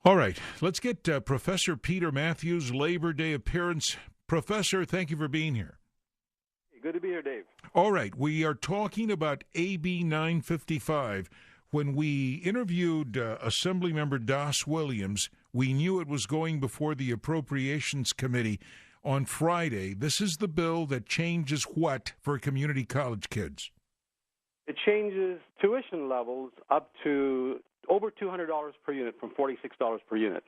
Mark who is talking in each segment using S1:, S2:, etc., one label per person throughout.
S1: All right, let's get Professor Peter Mathews' Labor Day appearance. Professor, thank you for being here.
S2: Good to be here, Dave.
S1: All right, we are talking about AB 955. When we interviewed Assemblymember Das Williams, we knew it was going before the Appropriations Committee on Friday. This is the bill that changes what for community college kids?
S2: It changes tuition levels up to over $200 per unit from $46 per unit.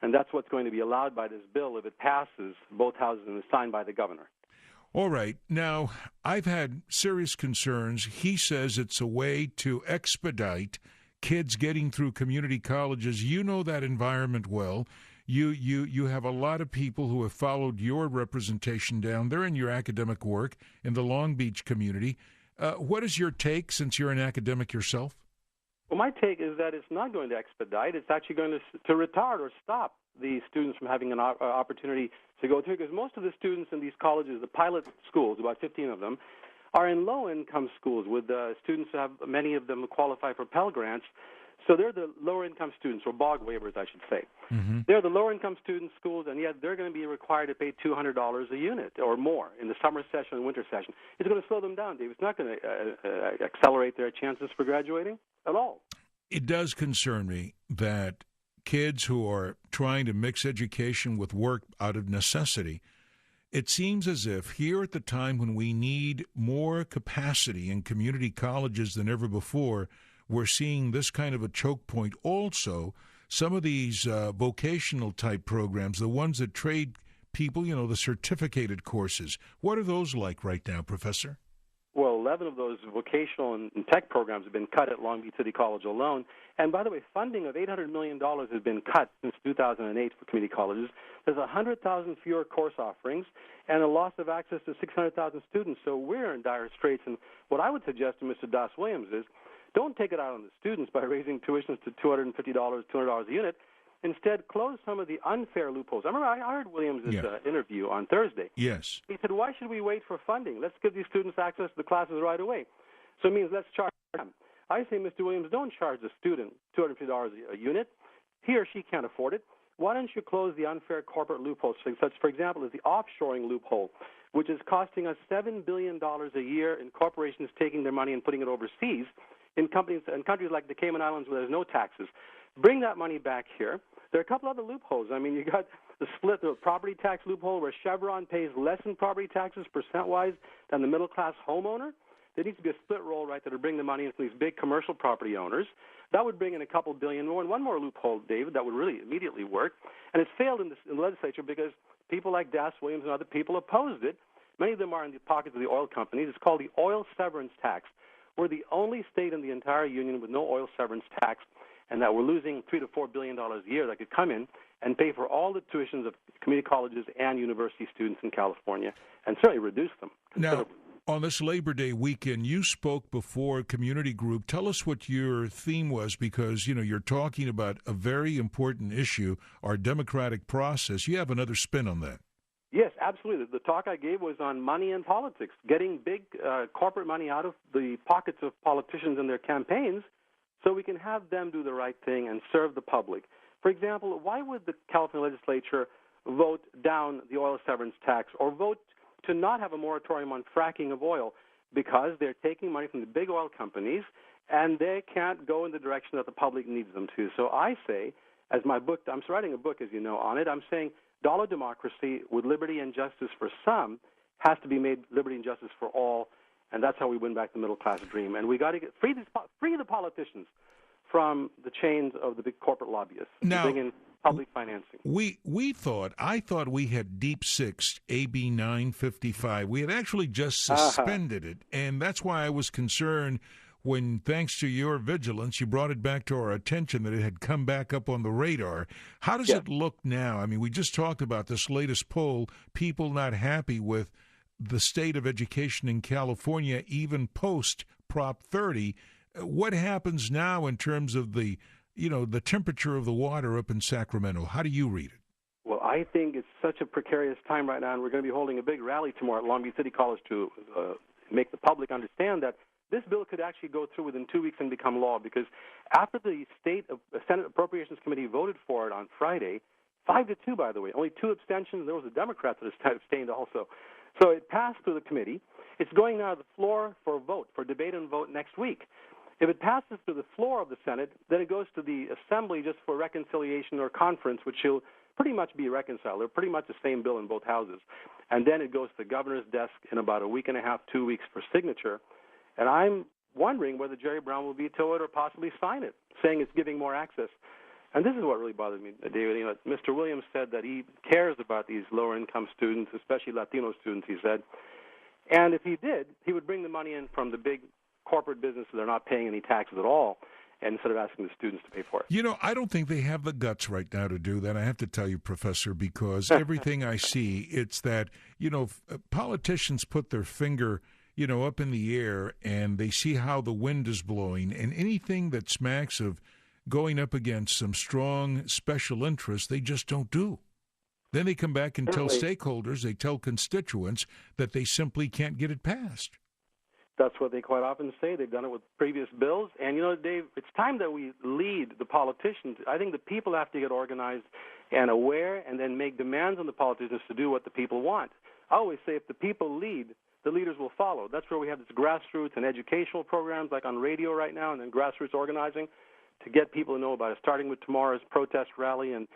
S2: And that's what's going to be allowed by this bill if it passes both houses and is signed by the governor.
S1: All right. Now, I've had serious concerns. He says it's a way to expedite kids getting through community colleges. You know that environment well. You have a lot of people who have followed your representation down there in your academic work in the Long Beach community. What is your take, since you're an academic yourself?
S2: Well, my take is that it's not going to expedite. It's actually going to retard or stop the students from having an opportunity to go through, because most of the students in these colleges, the pilot schools, about 15 of them, are in low-income schools with students who have, many of them qualify for Pell Grants. So they're the lower-income students, or BOG waivers, I should say. Mm-hmm. They're the lower-income student schools, and yet they're going to be required to pay $200 a unit or more in the summer session and winter session. It's going to slow them down, Dave. It's not going to accelerate their chances for graduating at all.
S1: It does concern me that kids who are trying to mix education with work out of necessity, it seems as if here at the time when we need more capacity in community colleges than ever before, we're seeing this kind of a choke point. Also, some of these vocational type programs, the ones that trade people, the certificated courses, what are those like right now, Professor?
S2: Well, 11 of those vocational and tech programs have been cut at Long Beach City College alone. And by the way, funding of $800 million has been cut since 2008 for community colleges. There's 100,000 fewer course offerings and a loss of access to 600,000 students. So we're in dire straits. And what I would suggest to Mr. Das Williams is don't take it out on the students by raising tuitions to $250, $200 a unit. Instead, close some of the unfair loopholes. I remember I heard Williams' interview on Thursday.
S1: Yes.
S2: He said, why should we wait for funding? Let's give these students access to the classes right away. So it means let's charge them. I say, Mr. Williams, don't charge the student $250 a unit. He or she can't afford it. Why don't you close the unfair corporate loopholes, such, for example, as the offshoring loophole, which is costing us $7 billion a year in corporations taking their money and putting it overseas in companies and countries like the Cayman Islands where there's no taxes. Bring that money back here. There are a couple other loopholes. I mean, you got the property tax loophole where Chevron pays less in property taxes percent-wise than the middle-class homeowner. There needs to be a split roll, right, that would bring the money in from these big commercial property owners. That would bring in a couple billion more. And one more loophole, David, that would really immediately work. And it's failed in the legislature because people like Das Williams and other people opposed it. Many of them are in the pockets of the oil companies. It's called the oil severance tax. We're the only state in the entire union with no oil severance tax, and that we're losing $3 to $4 billion a year that could come in and pay for all the tuitions of community colleges and university students in California, and certainly reduce them considerably.
S1: Now, on this Labor Day weekend, you spoke before a community group. Tell us what your theme was, because, you're talking about a very important issue, our democratic process. You have another spin on that.
S2: Yes, absolutely. The talk I gave was on money and politics, getting big corporate money out of the pockets of politicians and their campaigns so we can have them do the right thing and serve the public. For example, why would the California Legislature vote down the oil severance tax or vote to not have a moratorium on fracking of oil? Because they're taking money from the big oil companies and they can't go in the direction that the public needs them to. So I say, as my book, I'm writing a book, as you know, on it, I'm saying dollar democracy with liberty and justice for some has to be made liberty and justice for all, and that's how we win back the middle-class dream. And we got to free the politicians from the chains of the big corporate lobbyists.
S1: Now,
S2: bring in public financing.
S1: I thought we had deep sixed AB 955. We had actually just suspended it, and that's why I was concerned when, thanks to your vigilance, you brought it back to our attention that it had come back up on the radar. How does it look now? I mean, we just talked about this latest poll, people not happy with the state of education in California, even post Prop 30. What happens now in terms of the temperature of the water up in Sacramento? How do you read it?
S2: Well, I think it's such a precarious time right now, and we're going to be holding a big rally tomorrow at Long Beach City College to make the public understand that this bill could actually go through within 2 weeks and become law, because after the Senate Appropriations Committee voted for it on Friday, 5-2, by the way, only 2 abstentions. There was a Democrat that abstained also. So it passed through the committee. It's going now to the floor for a vote, for debate and vote next week. If it passes through the floor of the Senate, then it goes to the Assembly just for reconciliation or conference, which will pretty much be reconciled. They're pretty much the same bill in both houses. And then it goes to the governor's desk in about a week and a half, 2 weeks for signature. And I'm wondering whether Jerry Brown will veto it or possibly sign it, saying it's giving more access. And this is what really bothers me, David. You know, Mr. Williams said that he cares about these lower-income students, especially Latino students, he said. And if he did, he would bring the money in from the big corporate businesses that are not paying any taxes at all, instead of asking the students to pay for it.
S1: You know, I don't think they have the guts right now to do that. I have to tell you, Professor, because everything I see, it's that, you know, politicians put their finger, you know, up in the air and they see how the wind is blowing, and anything that smacks of going up against some strong special interests, they just don't do. Then they come back and tell stakeholders, they tell constituents that they simply can't get it passed.
S2: That's what they quite often say. They've done it with previous bills. And, you know, Dave, it's time that we lead the politicians. I think the people have to get organized and aware and then make demands on the politicians to do what the people want. I always say if the people lead, the leaders will follow. That's where we have this grassroots and educational programs like on radio right now, and then grassroots organizing to get people to know about it, starting with tomorrow's protest rally and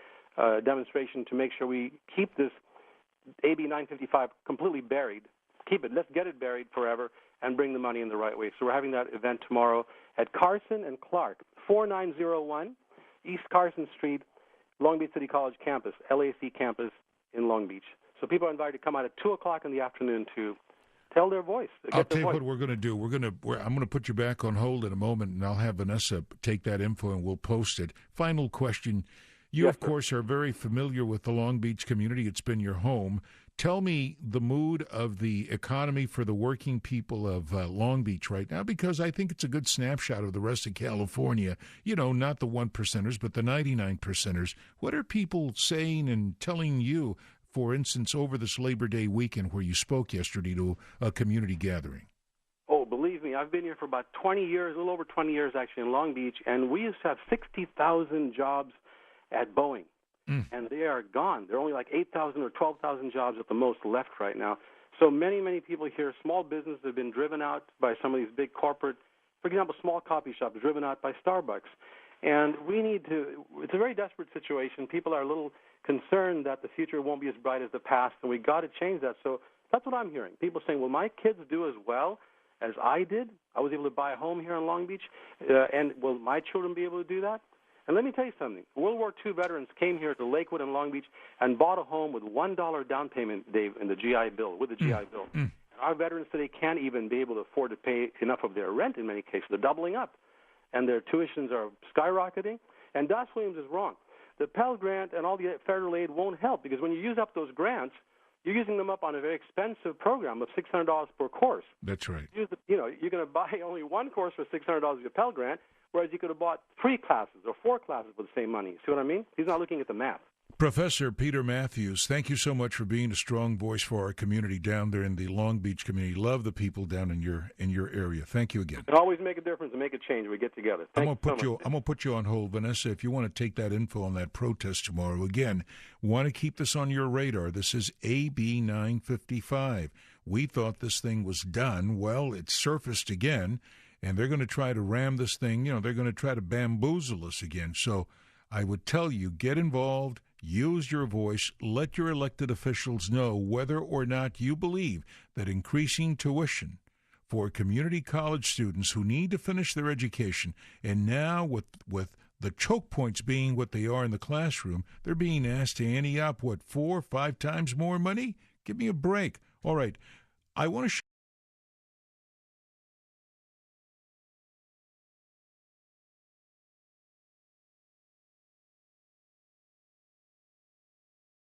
S2: demonstration to make sure we keep this AB 955 completely buried. Keep it. Let's get it buried forever and bring the money in the right way. So we're having that event tomorrow at Carson and Clark, 4901 East Carson Street, Long Beach City College campus, LAC campus in Long Beach. So people are invited to come out at 2 o'clock in the afternoon to tell their voice.
S1: I'll tell you what we're going to do. I'm going to put you back on hold in a moment, and I'll have Vanessa take that info and we'll post it. Final question. You, of course, are very familiar with the Long Beach community. It's been your home. Tell me the mood of the economy for the working people of Long Beach right now, because I think it's a good snapshot of the rest of California. You know, not the 1%ers, but the 99%ers. What are people saying and telling you, for instance, over this Labor Day weekend where you spoke yesterday to a community gathering?
S2: Oh, believe me, I've been here for about 20 years, a little over 20 years actually in Long Beach, and we used to have 60,000 jobs at Boeing. And they are gone. There are only like 8,000 or 12,000 jobs at the most left right now. So many, many people here, small businesses have been driven out by some of these big corporate, for example, small coffee shops driven out by Starbucks. And we need to, it's a very desperate situation. People are a little concerned that the future won't be as bright as the past, and we got to change that. So that's what I'm hearing. People saying, will my kids do as well as I did? I was able to buy a home here in Long Beach, and will my children be able to do that? And let me tell you something. World War II veterans came here to Lakewood and Long Beach and bought a home with $1 down payment, Dave, in the GI Bill, with the GI Bill. And our veterans today can't even be able to afford to pay enough of their rent in many cases. They're doubling up, and their tuitions are skyrocketing. And Das Williams is wrong. The Pell Grant and all the federal aid won't help, because when you use up those grants, you're using them up on a very expensive program of $600 per course.
S1: That's right.
S2: You're going to buy only one course for $600 of your Pell Grant, whereas you could have bought 3 classes or 4 classes for the same money. See what I mean? He's not looking at the math.
S1: Professor Peter Mathews, thank you so much for being a strong voice for our community down there in the Long Beach community. Love the people down in your area. Thank you again.
S2: It always make a difference and make a change. We get together.
S1: I'm going to put you on hold, Vanessa. If you want to take that info on that protest tomorrow, again, want to keep this on your radar. This is AB 955. We thought this thing was done. Well, it's surfaced again. And they're going to try to ram this thing, they're going to try to bamboozle us again. So I would tell you, get involved, use your voice, let your elected officials know whether or not you believe that increasing tuition for community college students who need to finish their education, and now with the choke points being what they are in the classroom, they're being asked to ante up, 4 or 5 times more money? Give me a break. All right, I want to